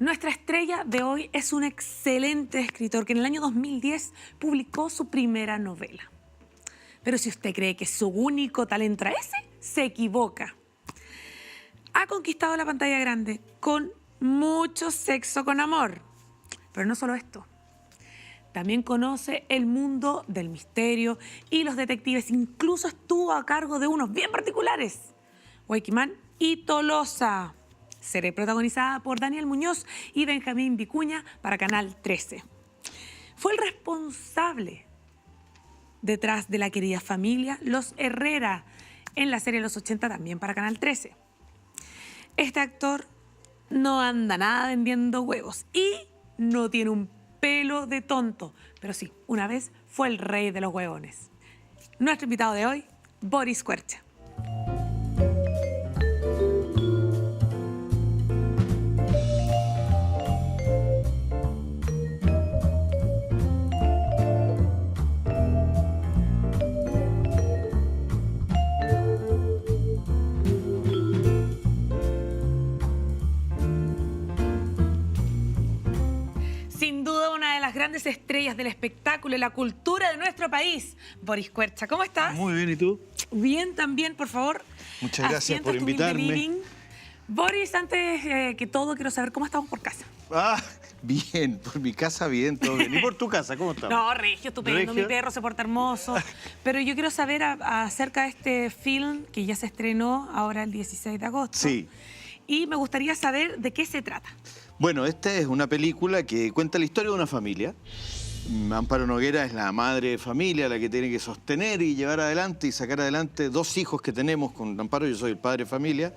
Nuestra estrella de hoy es un excelente escritor que en el año 2010 publicó su primera novela. Pero si usted cree que su único talento era ese, se equivoca. Ha conquistado la pantalla grande con mucho sexo con amor. Pero no solo esto. También conoce el mundo del misterio y los detectives. Incluso estuvo a cargo de unos bien particulares. Weykiman y Tolosa. Seré protagonizada por Daniel Muñoz y Benjamín Vicuña para Canal 13. Fue el responsable detrás de la querida familia Los Herrera en la serie Los 80 también para Canal 13. Este actor no anda nada vendiendo huevos y no tiene un pelo de tonto, pero sí, una vez fue el rey de los huevones. Nuestro invitado de hoy, Boris Kuercha. Grandes estrellas del espectáculo y la cultura de nuestro país. Boris Kuercha, ¿cómo estás? Muy bien, ¿y tú? Bien también, por favor. Muchas gracias por invitarme. Boris, antes que todo, quiero saber cómo estamos por casa. Ah, bien, por mi casa bien, todo bien. ¿Y por tu casa, cómo estamos? No, regio, estupendo, ¿Regio? Mi perro se porta hermoso. Pero yo quiero saber acerca de este film que ya se estrenó ahora el 16 de agosto. Sí. Y me gustaría saber de qué se trata. Bueno, esta es una película que cuenta la historia de una familia. Amparo Noguera es la madre de familia, la que tiene que sostener y llevar adelante y sacar adelante dos hijos que tenemos con Amparo. Yo soy el padre de familia.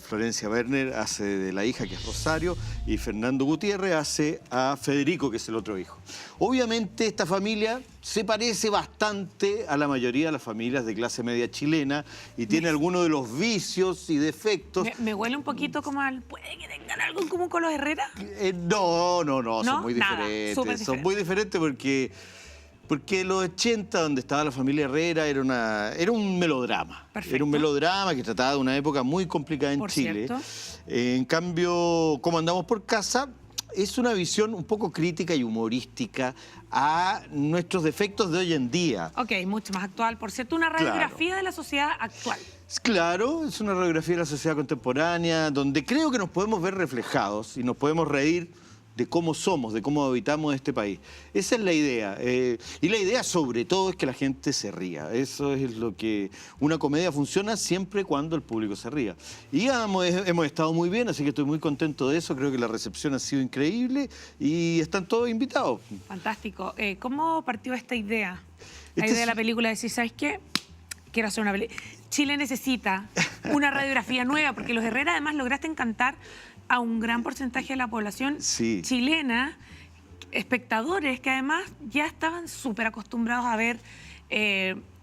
Florencia Werner hace de la hija, que es Rosario, y Fernando Gutiérrez hace a Federico, que es el otro hijo. Obviamente esta familia se parece bastante a la mayoría de las familias de clase media chilena y tiene algunos de los vicios y defectos. Me huele un poquito como al... ¿Puede que tengan algo en común con los Herrera? No, son muy diferentes. Son muy diferentes porque los 80, donde estaba la familia Herrera, era un melodrama. Perfecto. Era un melodrama que trataba de una época muy complicada en Chile. En cambio, Cómo andamos por casa, es una visión un poco crítica y humorística a nuestros defectos de hoy en día. Ok, mucho más actual. Por cierto, una radiografía de la sociedad actual. Claro, es una radiografía de la sociedad contemporánea, donde creo que nos podemos ver reflejados y nos podemos reír de cómo somos, de cómo habitamos este país. Esa es la idea. Y la idea sobre todo es que la gente se ría. Eso es lo que... Una comedia funciona siempre cuando el público se ría. Y hemos estado muy bien, así que estoy muy contento de eso. Creo que la recepción ha sido increíble y están todos invitados. Fantástico. ¿Cómo partió esta idea? La idea de la película de decir, ¿sabes qué? Quiero hacer una película. Chile necesita una radiografía nueva, porque los Herrera además lograste encantar a un gran porcentaje de la población chilena, espectadores que además ya estaban súper acostumbrados a ver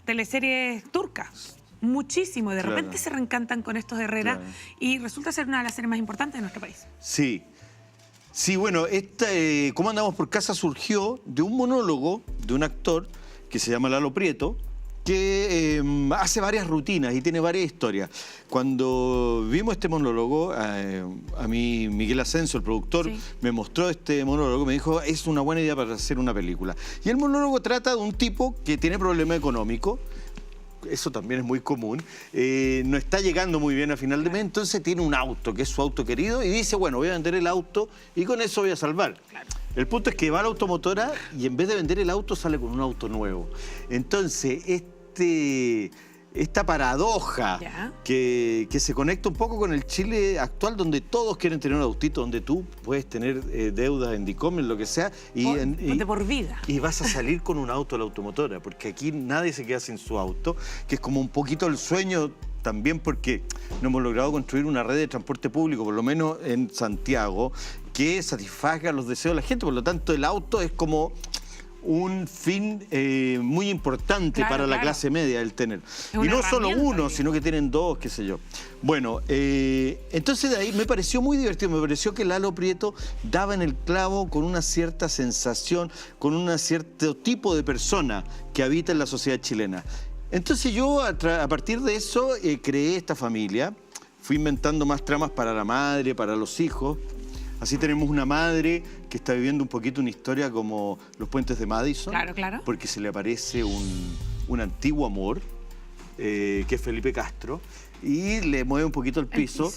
teleseries turcas, muchísimo, y de repente se reencantan con estos Herrera y resulta ser una de las series más importantes de nuestro país. Sí, bueno, Cómo andamos por casa surgió de un monólogo de un actor que se llama Lalo Prieto, que hace varias rutinas y tiene varias historias. Cuando vimos este monólogo, a mí Miguel Ascenso, el productor, me mostró este monólogo, me dijo, es una buena idea para hacer una película. Y el monólogo trata de un tipo que tiene problema económico, eso también es muy común, no está llegando muy bien a final de mes, entonces tiene un auto, que es su auto querido, y dice, bueno, voy a vender el auto y con eso voy a salvar. El punto es que va a la automotora y en vez de vender el auto, sale con un auto nuevo. Entonces, esta paradoja que se conecta un poco con el Chile actual, donde todos quieren tener un autito, donde tú puedes tener deudas en Dicomen, lo que sea, de por vida. Y vas a salir con un auto a la automotora, porque aquí nadie se queda sin su auto, que es como un poquito el sueño también, porque no hemos logrado construir una red de transporte público, por lo menos en Santiago, que satisfaga los deseos de la gente. Por lo tanto, el auto es como un fin muy importante para la clase media el tener. Y no solo uno, sino que tienen dos, qué sé yo. Bueno, entonces de ahí me pareció muy divertido, me pareció que Lalo Prieto daba en el clavo con una cierta sensación, con un cierto tipo de persona que habita en la sociedad chilena. Entonces yo a partir de eso creé esta familia, fui inventando más tramas para la madre, para los hijos, Así tenemos una madre que está viviendo un poquito una historia como los puentes de Madison. Claro, claro. Porque se le aparece un antiguo amor, que es Felipe Castro, y le mueve un poquito el piso.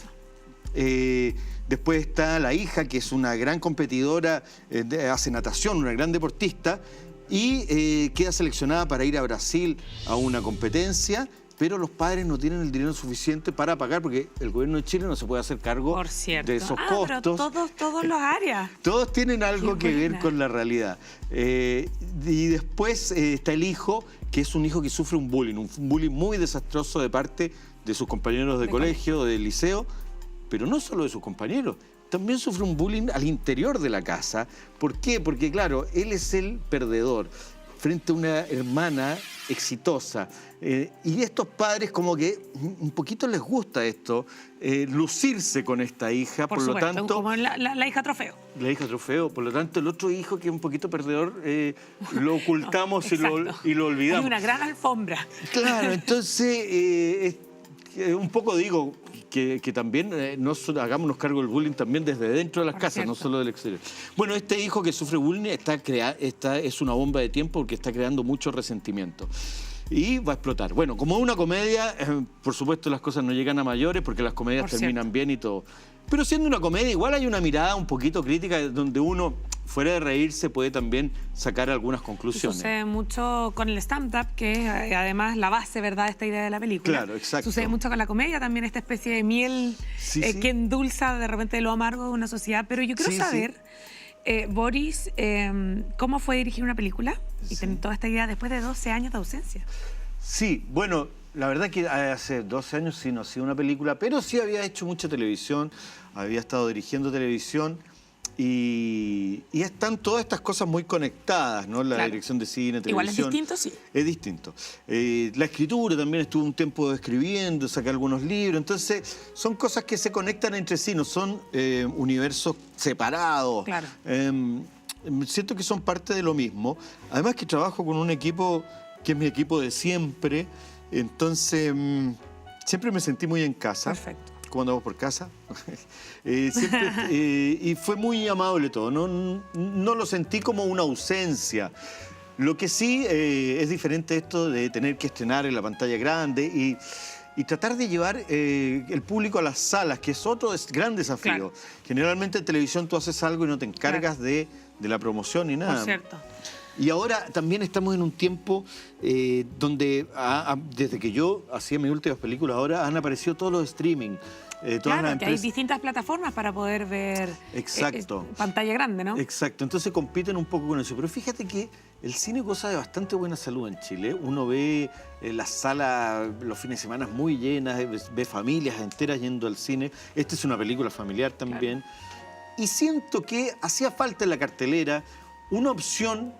Después está la hija, que es una gran competidora, hace natación, una gran deportista, y queda seleccionada para ir a Brasil a una competencia, pero los padres no tienen el dinero suficiente para pagar, porque el gobierno de Chile no se puede hacer cargo de esos costos. Pero todos los áreas. Todos tienen algo que ver con la realidad. Y después está el hijo, que es un hijo que sufre un bullying muy desastroso de parte de sus compañeros de colegio, del liceo, pero no solo de sus compañeros, también sufre un bullying al interior de la casa. ¿Por qué? Porque, claro, él es el perdedor frente a una hermana exitosa. Y estos padres como que un poquito les gusta esto, lucirse con esta hija, por lo tanto... como la hija trofeo. La hija trofeo, por lo tanto el otro hijo que es un poquito perdedor lo ocultamos y lo olvidamos. Hay una gran alfombra. Claro, entonces un poco digo que también hagámonos cargo del bullying también desde dentro de las casas, no solo del exterior. Bueno, este hijo que sufre bullying es una bomba de tiempo porque está creando mucho resentimiento. Y va a explotar. Bueno, como una comedia, por supuesto las cosas no llegan a mayores porque las comedias terminan bien y todo. Pero siendo una comedia, igual hay una mirada un poquito crítica donde uno, fuera de reírse, puede también sacar algunas conclusiones. Sucede mucho con el stand-up, que es además la base, ¿verdad?, de esta idea de la película. Claro, exacto. Sucede mucho con la comedia también, esta especie de miel que endulza de repente lo amargo de una sociedad. Pero yo quiero saber, Boris, ¿cómo fue dirigir una película y tener toda esta idea después de 12 años de ausencia? Sí, bueno, la verdad que hace 12 años sí no hacía una película, pero sí había hecho mucha televisión, había estado dirigiendo televisión y están todas estas cosas muy conectadas, ¿no? La dirección de cine, televisión. Igual es distinto, sí. Es distinto. La escritura también, estuve un tiempo escribiendo, saqué algunos libros, entonces son cosas que se conectan entre sí, no son universos separados. Claro. Siento que son parte de lo mismo. Además que trabajo con un equipo que es mi equipo de siempre, entonces siempre me sentí muy en casa. Perfecto. ¿Cómo andamos por casa? Y fue muy amable todo, no lo sentí como una ausencia. Lo que sí es diferente esto de tener que estrenar en la pantalla grande y tratar de llevar el público a las salas, que es otro gran desafío. Claro. Generalmente en televisión tú haces algo y no te encargas de la promoción ni nada. Por cierto. Y ahora también estamos en un tiempo donde, desde que yo hacía mis últimas películas, ahora han aparecido todos los streaming. Claro, que hay distintas plataformas para poder ver pantalla grande, ¿no? Exacto, entonces compiten un poco con eso. Pero fíjate que el cine goza de bastante buena salud en Chile. Uno ve las salas los fines de semana muy llenas, ve familias enteras yendo al cine. Esta es una película familiar también. Claro. Y siento que hacía falta en la cartelera una opción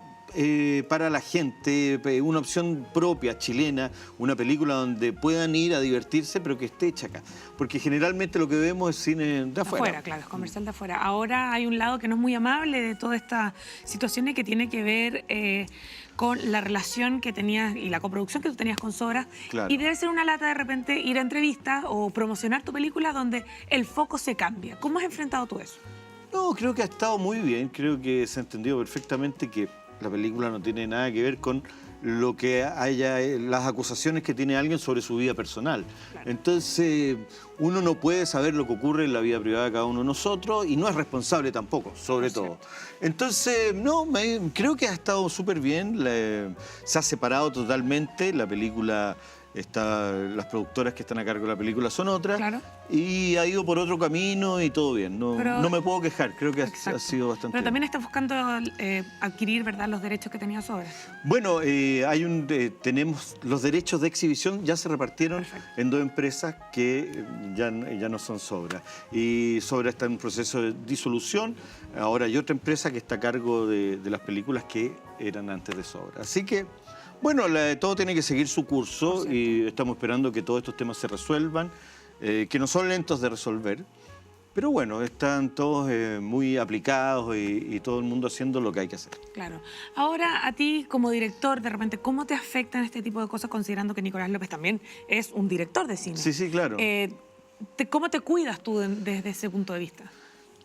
para la gente, una opción propia, chilena, una película donde puedan ir a divertirse, pero que esté hecha acá. Porque generalmente lo que vemos es cine de afuera. Claro, es comercial de afuera. Ahora hay un lado que no es muy amable de toda esta situación y que tiene que ver con la relación que tenías y la coproducción que tú tenías con Sobra. Claro. Y debe ser una lata de repente ir a entrevistas o promocionar tu película donde el foco se cambia. ¿Cómo has enfrentado tú eso? No, creo que ha estado muy bien. Creo que se ha entendido perfectamente que la película no tiene nada que ver con lo que haya, las acusaciones que tiene alguien sobre su vida personal. Claro. Entonces, uno no puede saber lo que ocurre en la vida privada de cada uno de nosotros y no es responsable tampoco, sobre todo. Entonces, no, creo que ha estado súper bien. Se ha separado totalmente. La película, las productoras que están a cargo de la película son otras. Claro. Y ha ido por otro camino y todo bien. No me puedo quejar, creo que ha sido bastante Pero también bien. está buscando adquirir, ¿verdad?, los derechos que tenía Sobra. Bueno, tenemos los derechos de exhibición, ya se repartieron en 2 empresas que ya no son Sobra. Y Sobra está en un proceso de disolución. Ahora hay otra empresa que está a cargo de las películas que eran antes de Sobra. Así que, bueno, todo tiene que seguir su curso y estamos esperando que todos estos temas se resuelvan, que no son lentos de resolver, pero bueno, están todos muy aplicados y todo el mundo haciendo lo que hay que hacer. Claro. Ahora, a ti como director, de repente, ¿cómo te afectan este tipo de cosas considerando que Nicolás López también es un director de cine? Sí, claro. ¿Cómo te cuidas tú desde ese punto de vista?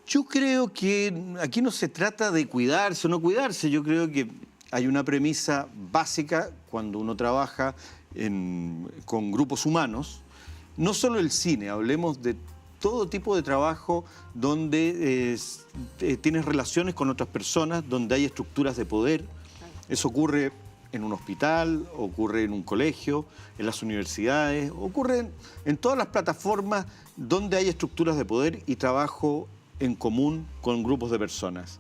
Yo creo que aquí no se trata de cuidarse o no cuidarse. Yo creo que hay una premisa básica cuando uno trabaja con grupos humanos. No solo el cine, hablemos de todo tipo de trabajo donde tienes relaciones con otras personas, donde hay estructuras de poder. Eso ocurre en un hospital, ocurre en un colegio, en las universidades, ocurre en todas las plataformas donde hay estructuras de poder y trabajo en común con grupos de personas.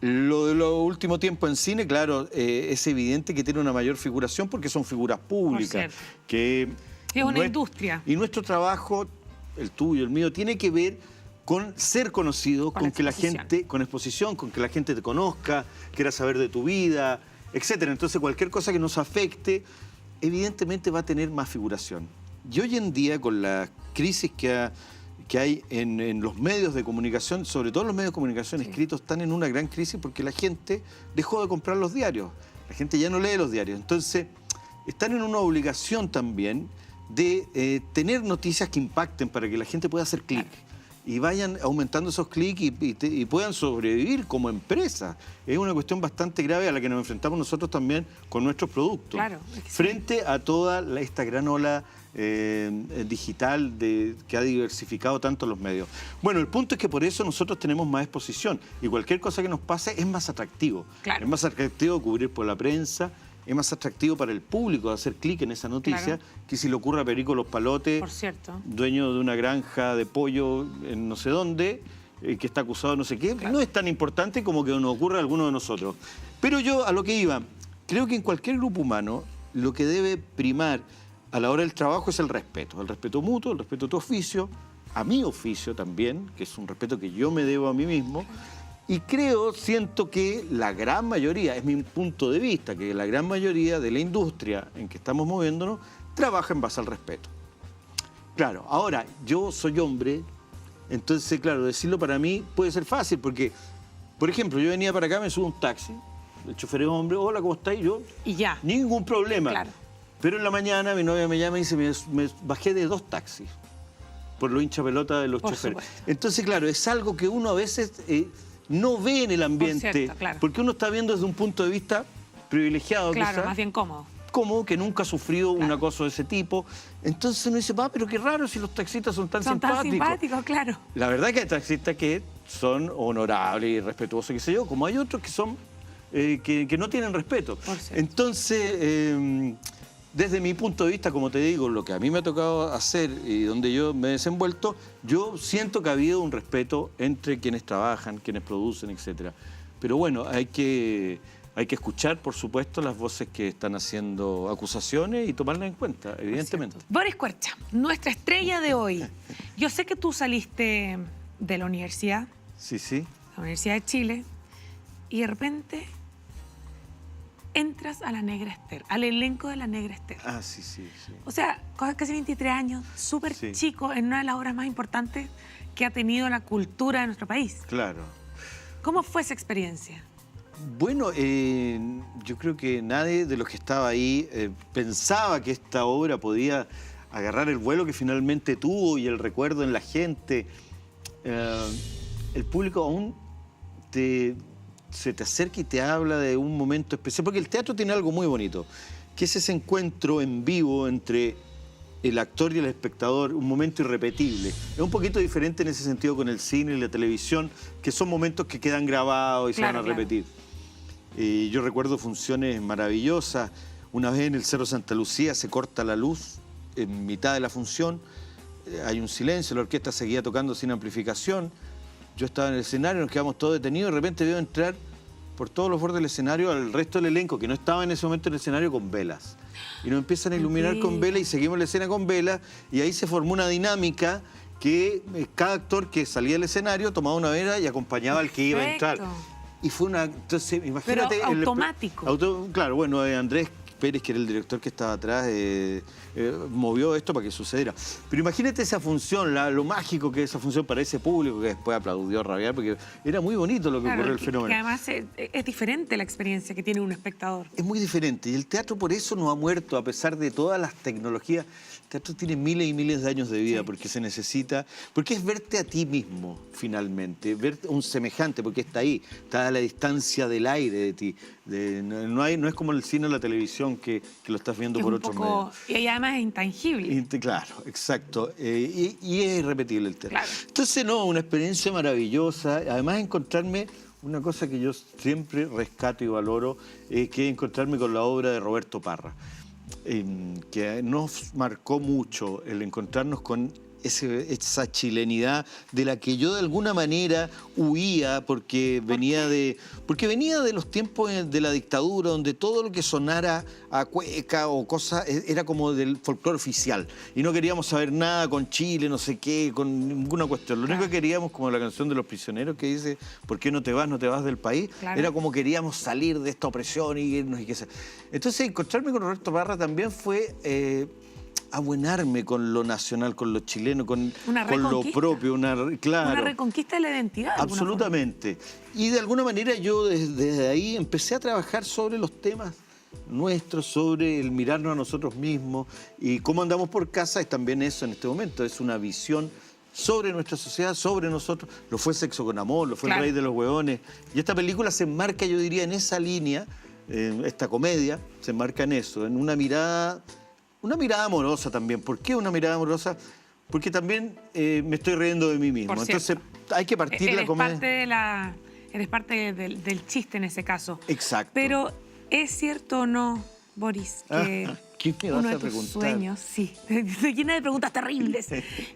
Lo de lo último tiempo en cine, claro, es evidente que tiene una mayor figuración porque son figuras públicas. Que es una industria. Y nuestro trabajo, el tuyo, el mío, tiene que ver con ser conocido, con que la gente, con exposición, con que la gente te conozca, quiera saber de tu vida, etcétera. Entonces, cualquier cosa que nos afecte, evidentemente va a tener más figuración. Y hoy en día, con la crisis que hay en los medios de comunicación, sobre todo los medios de comunicación escritos, están en una gran crisis porque la gente dejó de comprar los diarios. La gente ya no lee los diarios. Entonces, están en una obligación también de tener noticias que impacten para que la gente pueda hacer clic. Y vayan aumentando esos clics y puedan sobrevivir como empresa. Es una cuestión bastante grave a la que nos enfrentamos nosotros también con nuestros productos. Claro, es que frente a toda esta gran ola digital que ha diversificado tanto los medios. Bueno, el punto es que por eso nosotros tenemos más exposición y cualquier cosa que nos pase es más atractivo. Claro. Es más atractivo cubrir por la prensa, es más atractivo para el público hacer clic en esa noticia que si le ocurre a Perico Los Palotes, por cierto, dueño de una granja de pollo en no sé dónde, que está acusado de no sé qué. No es tan importante como que nos ocurra a alguno de nosotros. Pero yo, a lo que iba, creo que en cualquier grupo humano lo que debe primar a la hora del trabajo es el respeto mutuo, el respeto a tu oficio, a mi oficio también, que es un respeto que yo me debo a mí mismo. Y siento que la gran mayoría, es mi punto de vista, que la gran mayoría de la industria en que estamos moviéndonos trabaja en base al respeto. Claro, ahora, yo soy hombre, entonces, claro, decirlo para mí puede ser fácil, porque, por ejemplo, yo venía para acá, me subo a un taxi, el chofer es hombre, hola, ¿cómo estás? Y yo, y ya. Ningún problema. Claro. Pero en la mañana mi novia me llama y dice, me bajé de 2 taxis por lo hincha pelota de los choferes. Supuesto. Entonces, claro, es algo que uno a veces no ve en el ambiente, cierto, claro. porque uno está viendo desde un punto de vista privilegiado, Claro, quizá, más bien cómodo. como que nunca ha sufrido un acoso de ese tipo. Entonces uno dice, pero qué raro si los taxistas son tan simpáticos. Son tan simpáticos, claro. La verdad es que hay taxistas que son honorables y respetuosos, qué sé yo, como hay otros que son que no tienen respeto. Entonces, desde mi punto de vista, como te digo, lo que a mí me ha tocado hacer y donde yo me he desenvuelto, yo siento que ha habido un respeto entre quienes trabajan, quienes producen, etc. Pero bueno, hay que escuchar, por supuesto, las voces que están haciendo acusaciones y tomarlas en cuenta, evidentemente. Boris Kuercha, nuestra estrella de hoy. Yo sé que tú saliste de la universidad. Sí, sí. La Universidad de Chile. Y de repente entras a La Negra Ester, al elenco de La Negra Ester. Ah, sí, sí, sí. O sea, casi 23 años, súper chico, en una de las obras más importantes que ha tenido la cultura de nuestro país. Claro. ¿Cómo fue esa experiencia? Bueno, yo creo que nadie de los que estaba ahí pensaba que esta obra podía agarrar el vuelo que finalmente tuvo y el recuerdo en la gente. El público aún se te acerca y te habla de un momento especial, porque el teatro tiene algo muy bonito, que es ese encuentro en vivo entre el actor y el espectador, un momento irrepetible. Es un poquito diferente en ese sentido con el cine y la televisión, que son momentos que quedan grabados y se van a repetir. Yo recuerdo funciones maravillosas. Una vez en el Cerro Santa Lucía se corta la luz en mitad de la función, hay un silencio, la orquesta seguía tocando sin amplificación. Yo estaba en el escenario, nos quedamos todos detenidos, de repente veo entrar por todos los bordes del escenario al resto del elenco, que no estaba en ese momento en el escenario, con velas. Y nos empiezan a iluminar con velas y seguimos la escena con velas, y ahí se formó una dinámica que cada actor que salía del escenario tomaba una vela y acompañaba al que iba a entrar. Y fue una... Entonces, imagínate... Pero automático. Claro, bueno, Andrés Pérez, que era el director que estaba atrás, movió esto para que sucediera. Pero imagínate esa función, lo mágico que es esa función para ese público que después aplaudió rabiar, porque era muy bonito lo que ocurrió el fenómeno. Que además es diferente la experiencia que tiene un espectador. Es muy diferente y el teatro por eso no ha muerto, a pesar de todas las tecnologías. El teatro tiene miles y miles de años de vida porque se necesita, porque es verte a ti mismo finalmente, ver un semejante, porque está ahí, está a la distancia del aire de ti. No es como el cine o la televisión que lo estás viendo por otros medios. Y además es intangible. Claro, exacto. Y es irrepetible el teatro. Claro. Entonces, no, una experiencia maravillosa. Además, encontrarme una cosa que yo siempre rescato y valoro, que es encontrarme con la obra de Roberto Parra, que nos marcó mucho el encontrarnos con esa chilenidad de la que yo de alguna manera huía porque venía de los tiempos de la dictadura, donde todo lo que sonara a cueca o cosas era como del folclore oficial y no queríamos saber nada con Chile, no sé qué, con ninguna cuestión. Lo único que queríamos, como la canción de Los Prisioneros que dice ¿por qué no te vas del país? Claro. Era como queríamos salir de esta opresión y irnos y qué sé. Entonces encontrarme con Roberto Parra también fue abuenarme con lo nacional, con lo chileno, con lo propio. Claro, una reconquista de la identidad. Absolutamente. Y de alguna manera yo desde ahí empecé a trabajar sobre los temas nuestros, sobre el mirarnos a nosotros mismos y cómo andamos por casa. Es también eso en este momento, es una visión sobre nuestra sociedad, sobre nosotros. Lo fue Sexo con Amor, lo fue El Rey de los Hueones. Y esta película se enmarca, yo diría, en esa línea, esta comedia se enmarca en eso, en una mirada amorosa también. ¿Por qué una mirada amorosa? Porque también me estoy riendo de mí mismo. Entonces hay que partir la comedia. Eres parte del chiste en ese caso. Exacto. Pero ¿es cierto o no, Boris, que ¿qué me vas uno a de tus sueños, sí, te llena de preguntas terribles,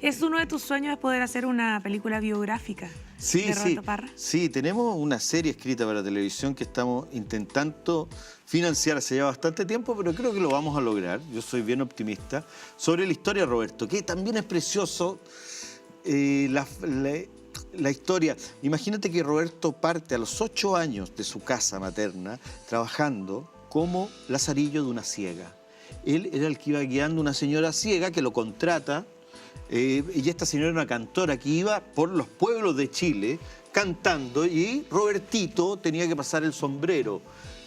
es uno de tus sueños poder hacer una película biográfica de Roberto Parra? Sí, tenemos una serie escrita para televisión que estamos intentando financiar hace ya bastante tiempo, pero creo que lo vamos a lograr. Yo soy bien optimista sobre la historia de Roberto, que también es precioso. La historia. Imagínate que Roberto parte a los 8 años de su casa materna trabajando como lazarillo de una ciega. Él era el que iba guiando una señora ciega que lo contrata, y esta señora era una cantora que iba por los pueblos de Chile cantando y Robertito tenía que pasar el sombrero.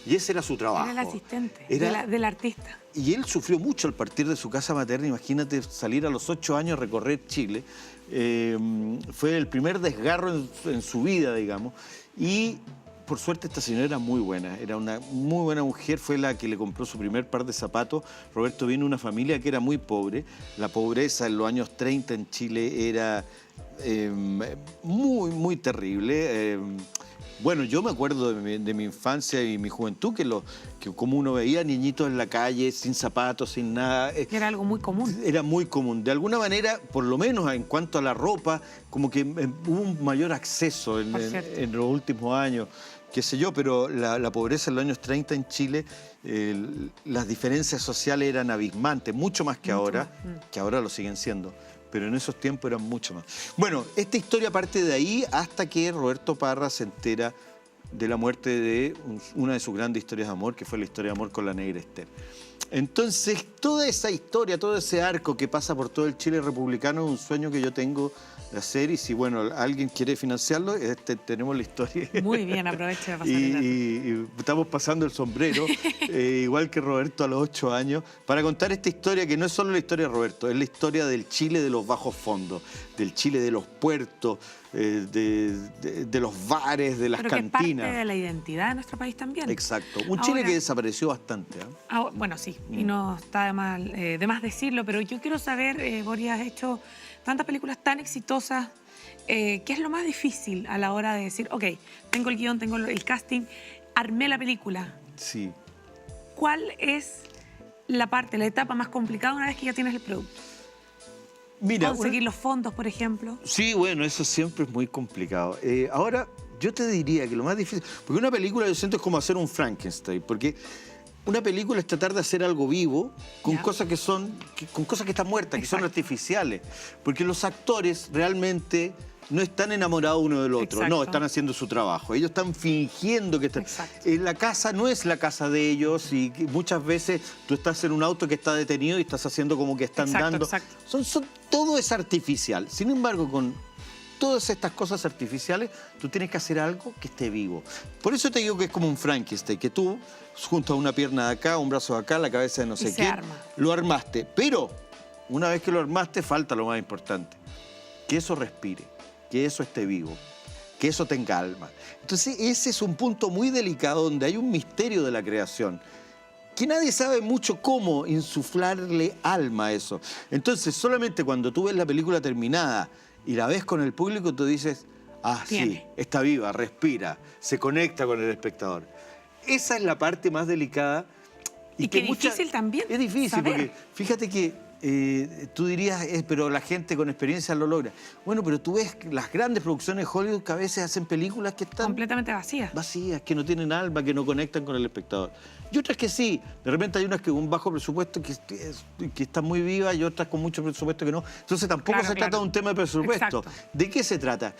Y ese era su trabajo. Era el asistente del artista. Y él sufrió mucho al partir de su casa materna. Imagínate salir a los 8 años a recorrer Chile. Fue el primer desgarro en su vida, digamos. Y por suerte esta señora era muy buena. Era una muy buena mujer. Fue la que le compró su primer par de zapatos. Roberto viene de una familia que era muy pobre. La pobreza en los años 30 en Chile era muy, muy terrible. Bueno, yo me acuerdo de mi infancia y mi juventud, que como uno veía niñitos en la calle, sin zapatos, sin nada. Era algo muy común. Era muy común. De alguna manera, por lo menos en cuanto a la ropa, como que hubo un mayor acceso en los últimos años, qué sé yo, pero la pobreza en los años 30 en Chile, las diferencias sociales eran abismantes, mucho más que ahora lo siguen siendo. Pero en esos tiempos eran mucho más. Bueno, esta historia parte de ahí hasta que Roberto Parra se entera de la muerte de una de sus grandes historias de amor, que fue la historia de amor con la negra Esther. Entonces, toda esa historia, todo ese arco que pasa por todo el Chile republicano es un sueño que yo tengo de hacer, y si, bueno, alguien quiere financiarlo, tenemos la historia. Muy bien, aproveche de pasar el dato. Y estamos pasando el sombrero, igual que Roberto a los 8 años, para contar esta historia que no es solo la historia de Roberto, es la historia del Chile de los bajos fondos, del Chile de los puertos, de los bares, de las cantinas. Pero que es parte de la identidad de nuestro país también. Exacto. Un Chile que desapareció bastante. Bueno, sí, y no está de más decirlo, pero yo quiero saber, Boris, has hecho tantas películas tan exitosas, ¿qué es lo más difícil a la hora de decir, ok, tengo el guión, tengo el casting, armé la película? Sí. ¿Cuál es la etapa más complicada una vez que ya tienes el producto? Mira, conseguir los fondos, por ejemplo. Sí, bueno, eso siempre es muy complicado. Ahora, yo te diría que lo más difícil, porque una película yo siento es como hacer un Frankenstein, porque una película es tratar de hacer algo vivo con Ya. cosas con cosas que están muertas, que son Exacto. artificiales. Porque los actores realmente no están enamorados uno del otro, Exacto. no, están haciendo su trabajo. Ellos están fingiendo que están... Exacto. La casa no es la casa de ellos y muchas veces tú estás en un auto que está detenido y estás haciendo como que están Exacto, dando... exacto. Todo es artificial. Sin embargo, con todas estas cosas artificiales, tú tienes que hacer algo que esté vivo. Por eso te digo que es como un Frankenstein, que tú juntas una pierna de acá, un brazo de acá, la cabeza de no sé se qué, arma. lo armaste. Pero una vez que lo armaste, falta lo más importante, que eso respire, que eso esté vivo, que eso tenga alma. Entonces ese es un punto muy delicado donde hay un misterio de la creación, que nadie sabe mucho cómo insuflarle alma a eso. Entonces solamente cuando tú ves la película terminada y la ves con el público, tú dices, ah, sí, Tiene. está viva, respira, se conecta con el espectador. Esa es la parte más delicada. Y que qué difícil también Es difícil, saber. porque fíjate que tú dirías, pero la gente con experiencia lo logra. Bueno, pero tú ves las grandes producciones de Hollywood que a veces hacen películas que están Completamente vacía. vacías, que no tienen alma, que no conectan con el espectador. Y otras que sí. De repente hay unas que con un bajo presupuesto que están muy vivas y otras con mucho presupuesto que no. Entonces tampoco Claro, se trata claro. de un tema de presupuesto. Exacto. ¿De qué se trata?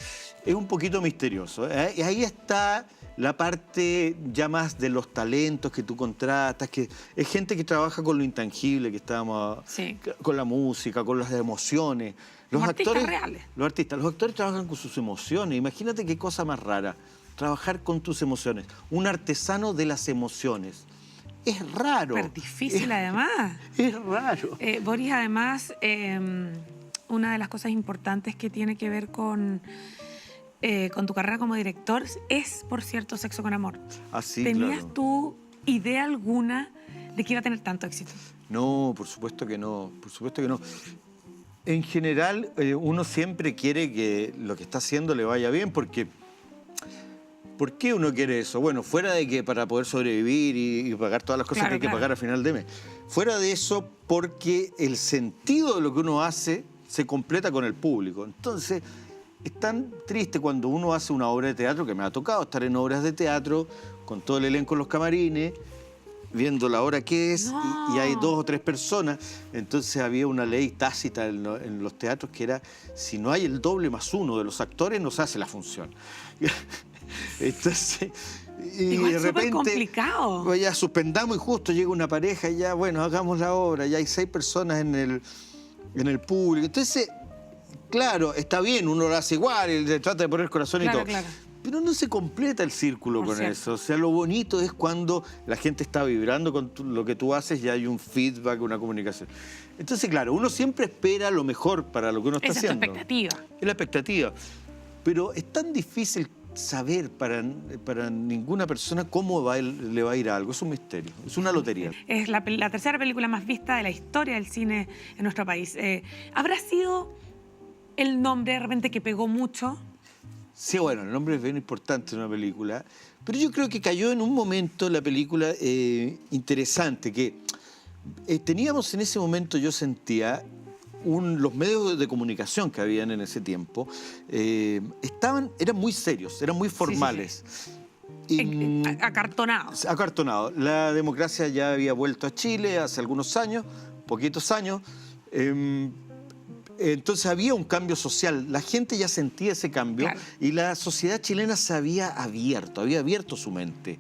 Es un poquito misterioso. Y ahí está la parte ya más de los talentos que tú contratas, que es gente que trabaja con lo intangible, que estábamos... Sí. Con la música, con las emociones. Los artistas reales. Los actores trabajan con sus emociones. Imagínate qué cosa más rara, trabajar con tus emociones. Un artesano de las emociones. Es raro. Súper difícil, además. Es raro. Boris, además, una de las cosas importantes que tiene que ver con tu carrera como director es, por cierto, Sexo con Amor. Así, ¿Tenías claro. tú idea alguna de que iba a tener tanto éxito? No, por supuesto que no. Por supuesto que no. En general, uno siempre quiere que lo que está haciendo le vaya bien, porque... ¿Por qué uno quiere eso? Bueno, fuera de que para poder sobrevivir y pagar todas las cosas Claro, que hay que claro. pagar a final de mes. Fuera de eso, porque el sentido de lo que uno hace se completa con el público. Entonces, es tan triste cuando uno hace una obra de teatro, que me ha tocado estar en obras de teatro, con todo el elenco en los camarines, viendo la hora que es, No. y hay 2 o 3 personas. Entonces había una ley tácita en los teatros que era, si no hay el doble más 1 de los actores, no se hace la función. Entonces, y Igual de súper repente, complicado. pues ya suspendamos y justo llega una pareja y ya, bueno, hagamos la obra, ya hay 6 personas en el público. Entonces, claro, está bien, uno lo hace igual, y le trata de poner corazón Claro, y todo. claro. Pero no se completa el círculo Por con cierto. eso. O sea, lo bonito es cuando la gente está vibrando con lo que tú haces y hay un feedback, una comunicación. Entonces, claro, uno siempre espera lo mejor para lo que uno está Esa es tu haciendo. expectativa. Es la expectativa. Pero es tan difícil saber para ninguna persona cómo le va a ir a algo. Es un misterio, es una lotería. Es la tercera película más vista de la historia del cine en nuestro país. ¿Habrá sido el nombre de repente que pegó mucho? Sí, bueno, el nombre es bien importante en una película, pero yo creo que cayó en un momento la película interesante, que teníamos en ese momento, yo sentía, los medios de comunicación que habían en ese tiempo, eran muy serios, eran muy formales. Y, Acartonados. acartonado. La democracia ya había vuelto a Chile hace algunos años, poquitos años. Entonces había un cambio social, la gente ya sentía ese cambio, Claro. y la sociedad chilena se había abierto su mente.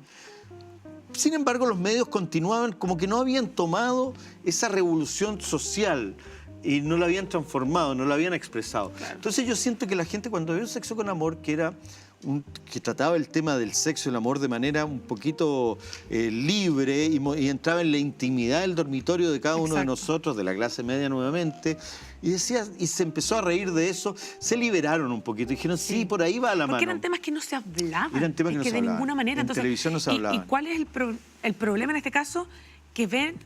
Sin embargo, los medios continuaban como que no habían tomado esa revolución social y no la habían transformado, no la habían expresado. Claro. Entonces yo siento que la gente cuando vio Sexo con Amor, que trataba el tema del sexo y el amor de manera un poquito libre y entraba en la intimidad del dormitorio de cada uno de Exacto. nosotros, de la clase media nuevamente, y se empezó a reír de eso, se liberaron un poquito, dijeron, sí, por ahí va la Porque mano. eran temas que no se hablaban. Eran temas que Es no se de hablaban. ninguna manera. En televisión no se hablaban. ¿Y cuál es el problema en este caso? Que ven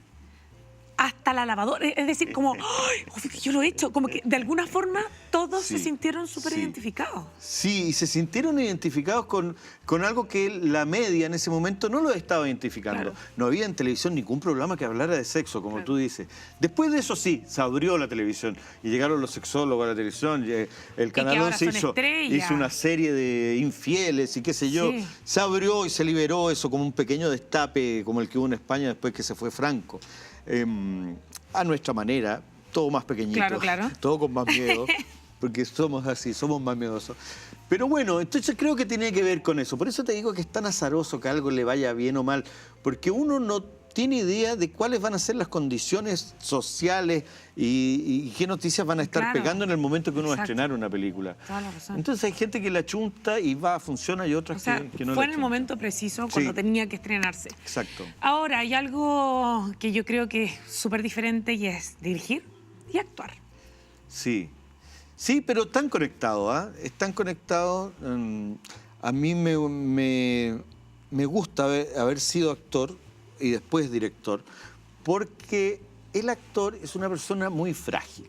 hasta la lavadora. Es decir, como, ¡ay! Yo lo he hecho. Como que de alguna forma todos Sí, se sintieron súper sí. identificados. Sí, y se sintieron identificados con algo que la media en ese momento no lo estaba identificando. Claro. No había en televisión ningún programa que hablara de sexo, como Claro. tú dices. Después de eso sí, se abrió la televisión y llegaron los sexólogos a la televisión. El Canal ahora 11 son estrellas. hizo una serie de infieles y qué sé yo. Sí. Se abrió y se liberó eso como un pequeño destape, como el que hubo en España después que se fue Franco. A nuestra manera, todo más pequeñito, Claro, claro. todo con más miedo, porque somos así, somos más miedosos. Pero bueno, entonces creo que tiene que ver con eso. Por eso te digo que es tan azaroso que algo le vaya bien o mal, porque uno no tiene idea de cuáles van a ser las condiciones sociales y qué noticias van a estar Claro. pegando en el momento que uno va a Exacto. estrenar una película. Toda la razón. Entonces hay gente que la chunta y va, funciona, y O otras sea, que no fue la en el chuntan. momento preciso, cuando Sí. tenía que estrenarse. Exacto. Ahora, hay algo que yo creo que es súper diferente y es dirigir y actuar. Sí, sí, pero están conectados, ¿ah? Están conectados. A mí me gusta haber sido actor y después director, porque el actor es una persona muy frágil.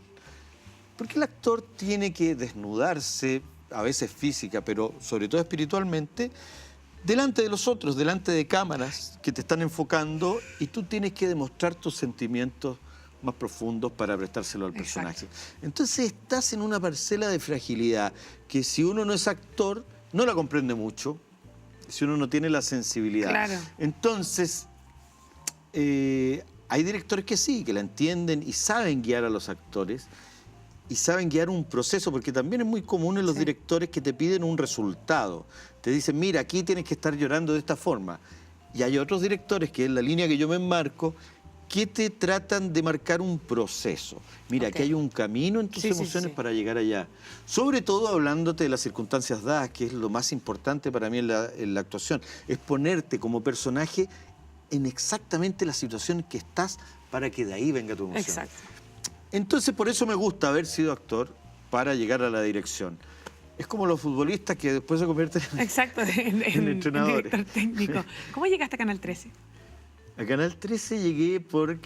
Porque el actor tiene que desnudarse, a veces física, pero sobre todo espiritualmente, delante de los otros, delante de cámaras que te están enfocando, y tú tienes que demostrar tus sentimientos más profundos para prestárselo al personaje. Entonces estás en una parcela de fragilidad que si uno no es actor, no la comprende mucho, si uno no tiene la sensibilidad. Claro. Entonces, hay directores que sí, que la entienden y saben guiar a los actores y saben guiar un proceso, porque también es muy común en los directores que te piden un resultado. Te dicen, mira, aquí tienes que estar llorando de esta forma. Y hay otros directores, que es la línea que yo me enmarco, que te tratan de marcar un proceso. Mira, Ok. aquí hay un camino en tus Sí, sí, emociones sí. para llegar allá. Sobre todo hablándote de las circunstancias dadas, que es lo más importante para mí en la actuación. Es ponerte como personaje en exactamente la situación en que estás para que de ahí venga tu emoción. Exacto. Entonces, por eso me gusta haber sido actor para llegar a la dirección. Es como los futbolistas que después se convierten Exacto, en entrenadores. director técnico. ¿Cómo llegaste a Canal 13? A Canal 13 llegué por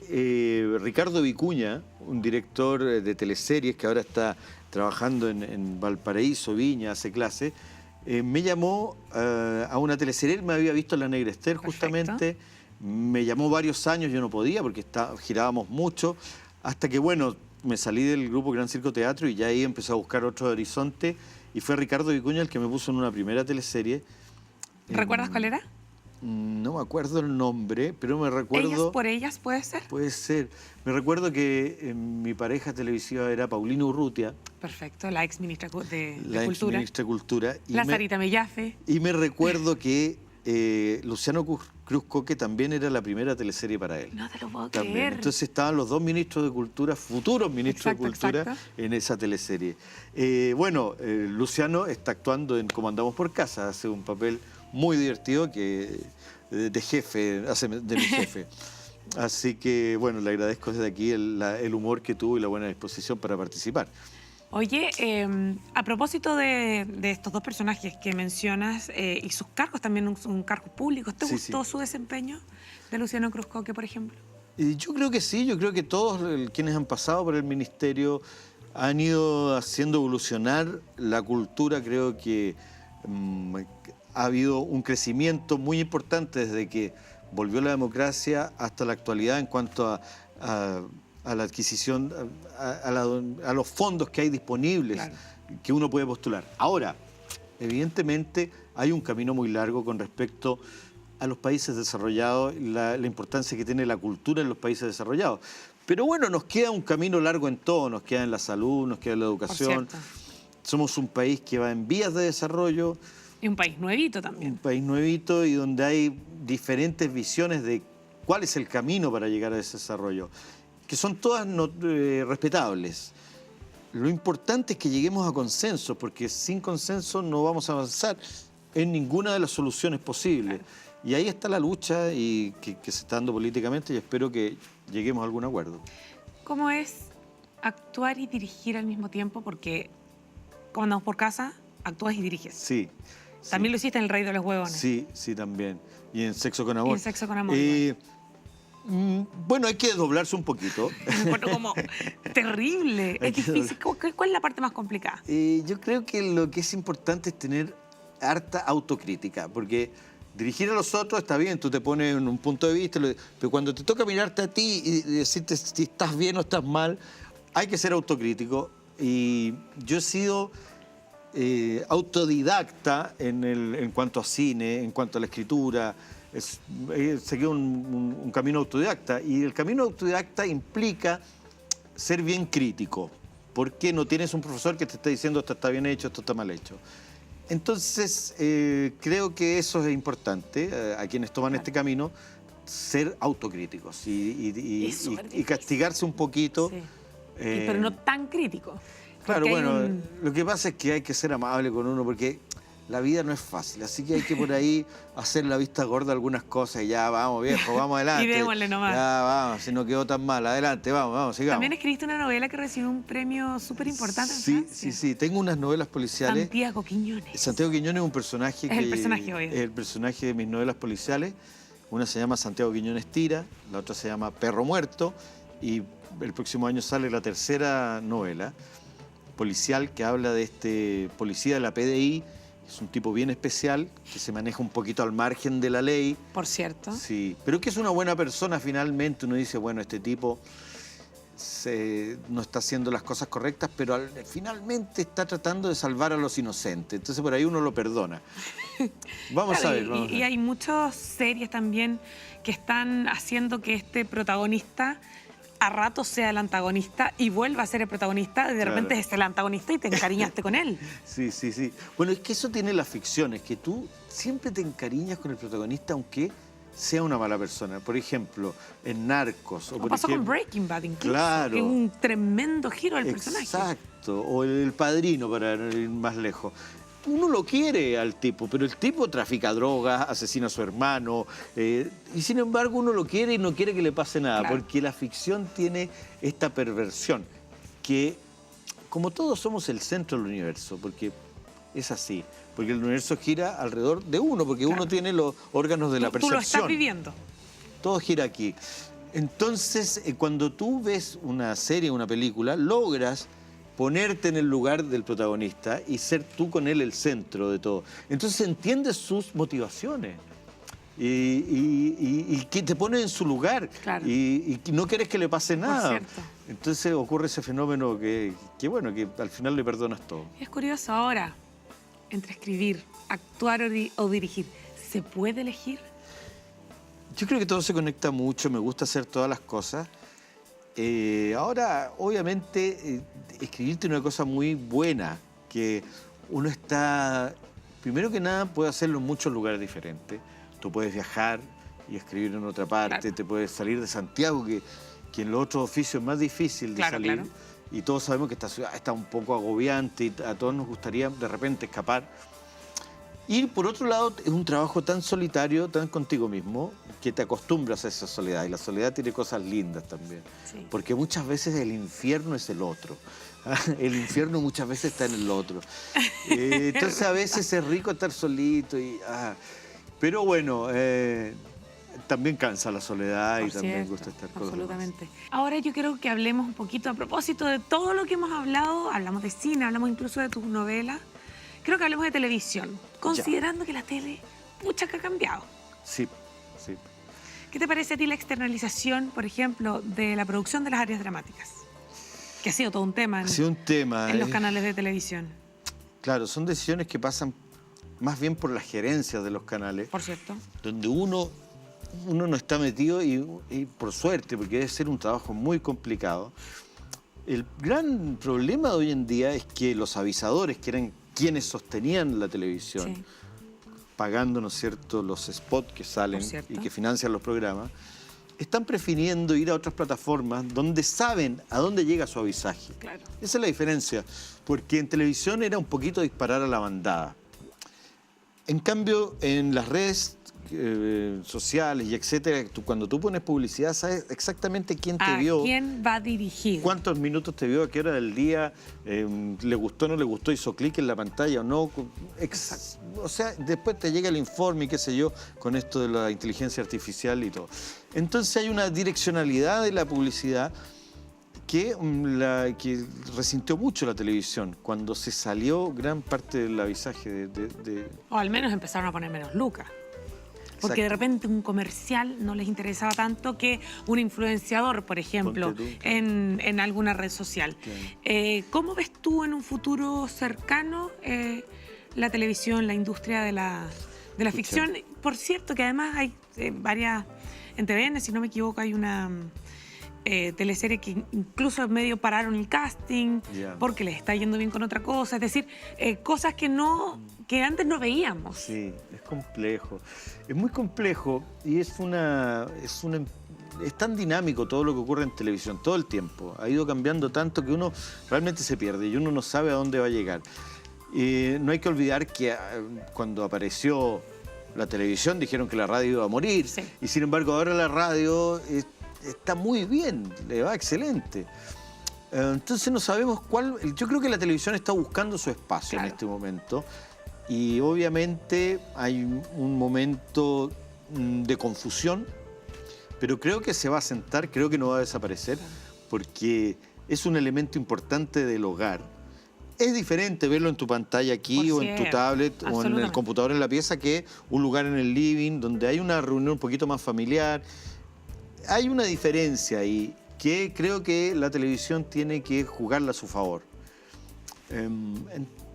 Ricardo Vicuña, un director de teleseries que ahora está trabajando en Valparaíso, Viña, hace clase. Me llamó a una teleserie, él me había visto en La Negra Ester justamente. Me llamó varios años, yo no podía porque girábamos mucho, hasta que, bueno, me salí del grupo Gran Circo Teatro y ya ahí empecé a buscar otro horizonte, y fue Ricardo Vicuña el que me puso en una primera teleserie. ¿Recuerdas cuál era? No me acuerdo el nombre, pero me recuerdo... ¿Ellas por ellas puede ser? Puede ser. Me recuerdo que mi pareja televisiva era Paulina Urrutia, Perfecto, la ex ministra de la ex Cultura. ministra de Cultura. La Sarita Mellafe. Y me recuerdo que Luciano Cruz Coque también era la primera teleserie para él. No te lo puedo También. creer. Entonces estaban los dos ministros de Cultura, futuros ministros Exacto, de Cultura, exacto. en esa teleserie. Luciano está actuando en Como andamos por casa, hace un papel muy divertido de jefe, hace de mi jefe. Así que, bueno, le agradezco desde aquí el humor que tuvo y la buena disposición para participar. Oye, a propósito de estos dos personajes que mencionas y sus cargos también son cargos públicos, ¿te Sí, gustó sí. su desempeño de Luciano Cruz Coque, por ejemplo? Yo creo que sí, yo creo que todos quienes han pasado por el ministerio han ido haciendo evolucionar la cultura. Creo que ha habido un crecimiento muy importante desde que volvió la democracia hasta la actualidad en cuanto a la adquisición, a los fondos que hay disponibles, Claro. que uno puede postular. Ahora, evidentemente hay un camino muy largo con respecto a los países desarrollados, la importancia que tiene la cultura en los países desarrollados. Pero bueno, nos queda un camino largo en todo, nos queda en la salud, nos queda en la educación. cierto. Somos un país que va en vías de desarrollo, Y un país nuevito un también. país nuevito y donde hay diferentes visiones de cuál es el camino para llegar a ese desarrollo, que son todas respetables. Lo importante es que lleguemos a consensos, porque sin consenso no vamos a avanzar en ninguna de las soluciones posibles. Y ahí está la lucha y que se está dando políticamente, y espero que lleguemos a algún acuerdo. ¿Cómo es actuar y dirigir al mismo tiempo? Porque cuando andamos por casa, actúas y diriges. Sí. También lo hiciste en El Rey de los Huevones. Sí, sí, también. Y en Sexo con Amor. Y en Sexo con Amor, Bueno, hay que doblarse un poquito. Me encuentro como terrible. Hay Es que difícil. ¿Cuál es la parte más complicada? Yo creo que lo que es importante es tener harta autocrítica, porque dirigir a los otros está bien, tú te pones en un punto de vista, pero cuando te toca mirarte a ti y decirte si estás bien o estás mal, hay que ser autocrítico. Y yo he sido autodidacta en cuanto a cine, en cuanto a la escritura. He seguido un camino autodidacta, y el camino autodidacta implica ser bien crítico, porque no tienes un profesor que te esté diciendo esto está bien hecho, esto está mal hecho. Entonces, creo que eso es importante a quienes toman este camino, ser autocríticos y castigarse un poquito. Sí. Pero no tan crítico. Claro, Porque hay bueno, lo que pasa es que hay que ser amable con uno, porque la vida no es fácil, así que hay que por ahí hacer la vista gorda algunas cosas y ya, vamos viejo, vamos adelante. Y démosle nomás. Ya, vamos, si no quedó tan mal, adelante, vamos, sigamos. También escribiste una novela que recibió un premio súper importante en Francia. Sí, tengo unas novelas policiales. Santiago Quiñones. Santiago Quiñones es un personaje Es el personaje, obvio. es el personaje de mis novelas policiales. Una se llama Santiago Quiñones Tira, la otra se llama Perro Muerto, y el próximo año sale la tercera novela policial que habla de este policía de la PDI. Es un tipo bien especial, que se maneja un poquito al margen de la ley. Por cierto. Sí, pero que es una buena persona finalmente. Uno dice, bueno, este tipo no está haciendo las cosas correctas, pero finalmente está tratando de salvar a los inocentes. Entonces por ahí uno lo perdona. Vamos Claro, a ver. Vamos a ver. Y hay muchas series también que están haciendo que este protagonista a ratos sea el antagonista y vuelva a ser el protagonista, y de repente es el antagonista y te encariñaste con él. Sí. Bueno, es que eso tiene la ficción, es que tú siempre te encariñas con el protagonista aunque sea una mala persona. Por ejemplo, en Narcos. O por pasó ejemplo, con Breaking Bad incluso. Claro. Que es un tremendo giro del personaje. Exacto. O El Padrino, para ir más lejos. Uno lo quiere al tipo, pero el tipo trafica drogas, asesina a su hermano, y sin embargo uno lo quiere y no quiere que le pase nada, Claro. porque la ficción tiene esta perversión, que como todos somos el centro del universo, porque es así, porque el universo gira alrededor de uno, porque uno tiene los órganos de la Tú lo percepción. estás viviendo. Todo gira aquí. Entonces, cuando tú ves una serie, una película, logras ponerte en el lugar del protagonista y ser tú con él el centro de todo. Entonces entiendes sus motivaciones y que te pone en su lugar. Claro. Y no quieres que le pase nada. cierto. Entonces ocurre ese fenómeno que bueno, que al final le perdonas todo. Es curioso ahora, entre escribir, actuar o dirigir, ¿se puede elegir? Yo creo que todo se conecta mucho, me gusta hacer todas las cosas. Ahora, obviamente, escribir tiene una cosa muy buena, que uno está, primero que nada, puede hacerlo en muchos lugares diferentes. Tú puedes viajar y escribir en otra parte, Claro. te puedes salir de Santiago, que en los otros oficios es más difícil de salir. Claro. Y todos sabemos que esta ciudad está un poco agobiante y a todos nos gustaría de repente escapar. Y por otro lado, es un trabajo tan solitario, tan contigo mismo, que te acostumbras a esa soledad. Y la soledad tiene cosas lindas también. Sí. Porque muchas veces el infierno es el otro. El infierno muchas veces está en el otro. Entonces a veces es rico estar solito. Pero bueno, también cansa la soledad y Por también cierto, gusta estar con los demás. absolutamente. Ahora yo quiero que hablemos un poquito a propósito de todo lo que hemos hablado. Hablamos de cine, hablamos incluso de tus novelas. Creo que hablemos de televisión, considerando que la tele, pucha, que ha cambiado. Sí. ¿Qué te parece a ti la externalización, por ejemplo, de la producción de las áreas dramáticas? Que ha sido todo un tema Ha sido un tema. en los canales de televisión, Claro, son decisiones que pasan más bien por las gerencias de los canales, por cierto. donde uno no está metido y por suerte, porque debe ser un trabajo muy complicado. El gran problema de hoy en día es que los avisadores, que eran quienes sostenían la televisión, Sí. pagando, ¿no es cierto?, los spots que salen Por cierto. y que financian los programas, están prefiriendo ir a otras plataformas donde saben a dónde llega su avisaje. Claro. Esa es la diferencia, porque en televisión era un poquito disparar a la bandada. En cambio, en las redes sociales y etcétera, cuando tú pones publicidad, sabes exactamente quién te ¿A vio, quién va dirigido? cuántos minutos te vio, a qué hora del día, le gustó o no le gustó, hizo clic en la pantalla o no. O sea, después te llega el informe y qué sé yo, con esto de la inteligencia artificial y todo. Entonces hay una direccionalidad de la publicidad que resintió mucho la televisión cuando se salió gran parte del avisaje O al menos empezaron a poner menos lucas. Porque de repente un comercial no les interesaba tanto que un influenciador, por ejemplo, en alguna red social. Claro. ¿Cómo ves tú en un futuro cercano la televisión, la industria de la ficción? Por cierto, que además hay varias, en TVN, si no me equivoco, hay una teleserie que incluso medio pararon el casting porque les está yendo bien con otra cosa. Es decir, cosas que antes no veíamos. Sí, es complejo. Es muy complejo y es tan dinámico todo lo que ocurre en televisión, todo el tiempo. Ha ido cambiando tanto que uno realmente se pierde y uno no sabe a dónde va a llegar. No hay que olvidar que cuando apareció la televisión dijeron que la radio iba a morir. Sí. Y sin embargo ahora la radio está muy bien, le va excelente. Entonces no sabemos cuál... Yo creo que la televisión está buscando su espacio en este momento. Y obviamente hay un momento de confusión, pero creo que se va a asentar, creo que no va a desaparecer, porque es un elemento importante del hogar. Es diferente verlo en tu pantalla aquí o en tu tablet o en el computador en la pieza que un lugar en el living donde hay una reunión un poquito más familiar. Hay una diferencia ahí que creo que la televisión tiene que jugarla a su favor.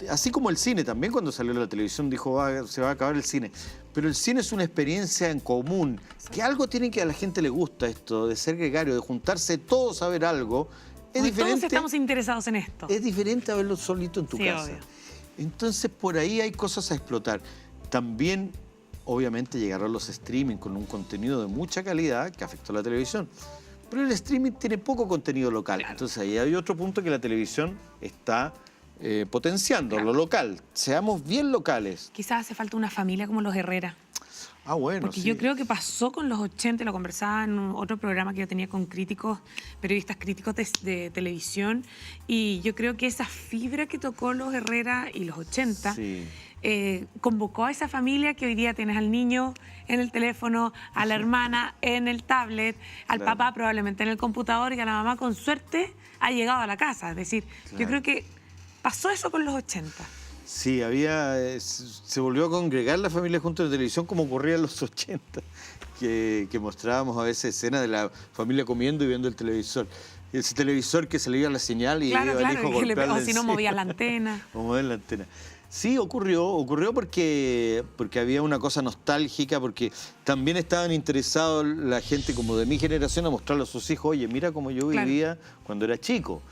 Así como el cine también, cuando salió la televisión dijo se va a acabar el cine. Pero el cine es una experiencia en común, que algo tiene que a la gente le gusta esto, de ser gregario, de juntarse todos a ver algo. Es diferente, todos estamos interesados en esto. Es diferente a verlo solito en tu casa. Obvio. Entonces por ahí hay cosas a explotar. También obviamente llegarán los streaming con un contenido de mucha calidad que afectó a la televisión. Pero el streaming tiene poco contenido local. Claro. Entonces ahí hay otro punto que la televisión está potenciando, lo local. Seamos bien locales. Quizás hace falta una familia como los Herrera. Ah, bueno, porque yo creo que pasó con los 80, lo conversaba en otro programa que yo tenía con periodistas críticos de televisión, y yo creo que esa fibra que tocó los Herrera y los 80 convocó a esa familia que hoy día tienes al niño en el teléfono, a la hermana en el tablet, al papá probablemente en el computador y a la mamá con suerte ha llegado a la casa. Es decir, yo creo que pasó eso con los 80. Sí, se volvió a congregar la familia junto a la televisión como ocurría en los 80, que mostrábamos a veces escenas de la familia comiendo y viendo el televisor. Ese televisor que se le iba la señal y iba el hijo a golpearle o si no movía la antena. O mover la antena. Sí, ocurrió porque había una cosa nostálgica, porque también estaban interesados la gente como de mi generación a mostrarle a sus hijos, oye, mira cómo yo vivía cuando era chico.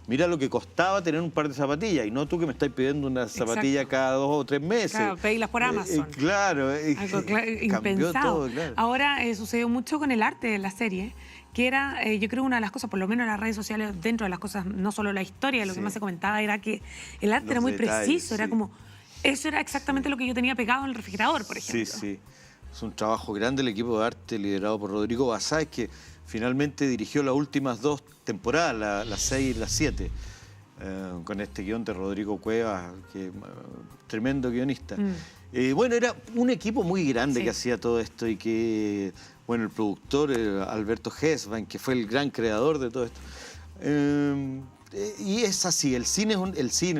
Mira lo que costaba tener un par de zapatillas y no tú que me estás pidiendo una zapatilla cada 2 o 3 meses. Claro, pedirlas por Amazon. Claro, impensado. Todo, claro. Ahora sucedió mucho con el arte de la serie, que era, yo creo, una de las cosas, por lo menos en las redes sociales, dentro de las cosas, no solo la historia, lo que más se comentaba era que el arte era muy preciso, era como, eso era exactamente lo que yo tenía pegado en el refrigerador, por ejemplo. Sí. Es un trabajo grande el equipo de arte liderado por Rodrigo Basáez, que finalmente dirigió las últimas 2 temporadas, la 6 y la 7, con este guión de Rodrigo Cuevas, que tremendo guionista. Bueno, era un equipo muy grande que hacía todo esto y que, bueno, el productor Alberto Hesban, que fue el gran creador de todo esto. Y es así, el cine,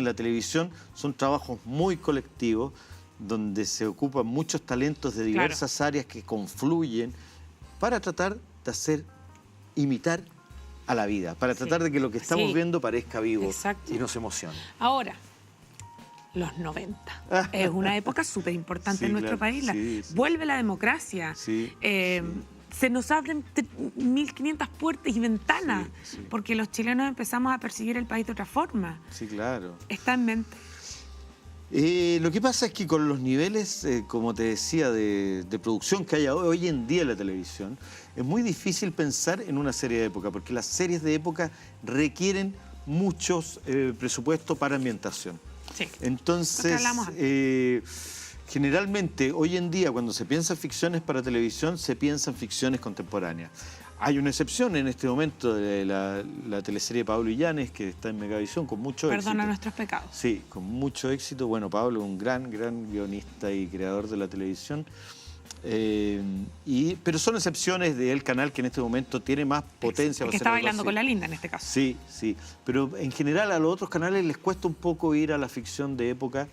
la televisión son trabajos muy colectivos, donde se ocupan muchos talentos de diversas áreas que confluyen para tratar de imitar a la vida, para tratar de que lo que estamos viendo parezca vivo y nos emocione. Ahora, los 90. Es una época súper importante en nuestro país. Vuelve la democracia. Se nos abren 1.500 puertas y ventanas porque los chilenos empezamos a percibir el país de otra forma. Sí, claro. Está en mente. Lo que pasa es que con los niveles, como te decía, de producción que hay hoy en día en la televisión, es muy difícil pensar en una serie de época, porque las series de época requieren muchos presupuestos para ambientación. Sí. Entonces, generalmente, hoy en día, cuando se piensa en ficciones para televisión, se piensa en ficciones contemporáneas. Hay una excepción en este momento de la teleserie de Pablo Illanes, que está en Megavisión con mucho éxito. Perdona nuestros pecados. Sí, con mucho éxito. Bueno, Pablo es un gran guionista y creador de la televisión. Pero son excepciones del canal que en este momento tiene más potencia. Que está bailando con la linda en este caso. Sí, sí. Pero en general a los otros canales les cuesta un poco ir a la ficción de época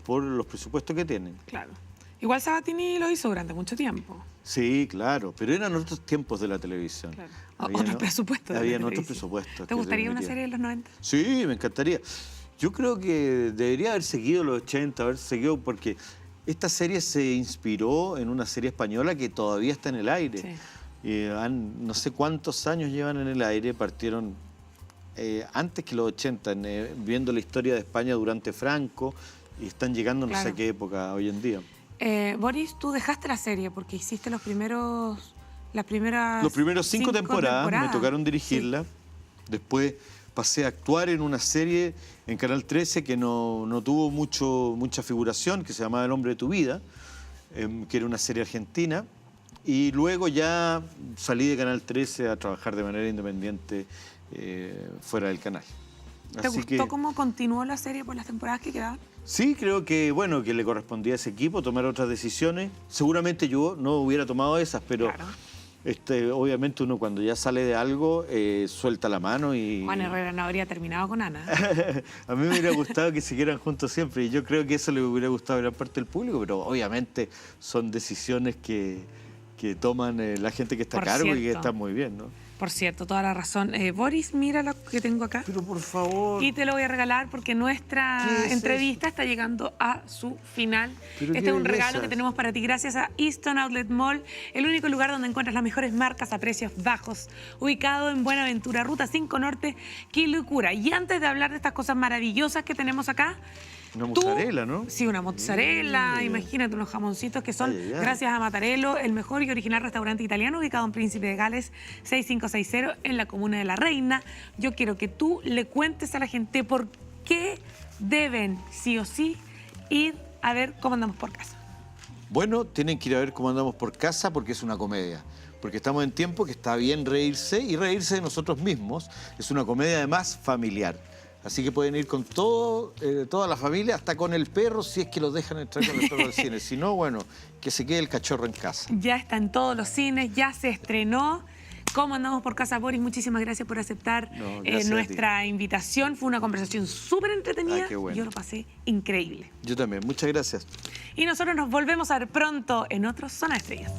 por los presupuestos que tienen. Claro. Igual Sabatini lo hizo durante mucho tiempo. Sí, claro, pero eran otros tiempos de la televisión. Claro. Otros presupuestos. Habían otros presupuestos. ¿Te gustaría una serie de los 90? Sí, me encantaría. Yo creo que debería haber seguido los 80, haber seguido, porque esta serie se inspiró en una serie española que todavía está en el aire. Sí. No sé cuántos años llevan en el aire, partieron antes que los 80, viendo la historia de España durante Franco, y están llegando no sé qué época hoy en día. Boris, tú dejaste la serie porque hiciste los primeros 5 temporadas, me tocaron dirigirla. Sí. Después pasé a actuar en una serie en Canal 13 que no tuvo mucha figuración, que se llamaba El hombre de tu vida, que era una serie argentina. Y luego ya salí de Canal 13 a trabajar de manera independiente fuera del canal. ¿Te gustó cómo continuó la serie por las temporadas que quedaban? Sí, creo que, bueno, que le correspondía a ese equipo tomar otras decisiones. Seguramente yo no hubiera tomado esas, pero obviamente uno cuando ya sale de algo suelta la mano y... Juan Herrera no habría terminado con Ana. A mí me hubiera gustado que siguieran juntos siempre y yo creo que eso le hubiera gustado a gran parte del público, pero obviamente son decisiones que toman la gente que está a cargo y que está muy bien, ¿no? Por cierto, toda la razón. Boris, mira lo que tengo acá. Pero por favor. Y te lo voy a regalar porque nuestra entrevista está llegando a su final. Este es un regalo que tenemos para ti gracias a Easton Outlet Mall, el único lugar donde encuentras las mejores marcas a precios bajos, ubicado en Buenaventura, Ruta 5 Norte, Quilicura. Y antes de hablar de estas cosas maravillosas que tenemos acá, una mozzarella, ¿no? Sí, una mozzarella. Imagínate unos jamoncitos que son, gracias a Mattarello, el mejor y original restaurante italiano ubicado en Príncipe de Gales 6560 en la comuna de La Reina. Yo quiero que tú le cuentes a la gente por qué deben, sí o sí, ir a ver Cómo andamos por casa. Bueno, tienen que ir a ver Cómo andamos por casa porque es una comedia. Porque estamos en tiempo que está bien reírse y reírse de nosotros mismos. Es una comedia además familiar. Así que pueden ir con toda la familia, hasta con el perro, si es que los dejan entrar con el perro al cine. Si no, bueno, que se quede el cachorro en casa. Ya está en todos los cines, ya se estrenó. ¿Cómo andamos por casa, Boris? Muchísimas gracias por aceptar nuestra invitación. Fue una conversación súper entretenida. Qué bueno. Yo lo pasé increíble. Yo también. Muchas gracias. Y nosotros nos volvemos a ver pronto en otro Zona Estrellas.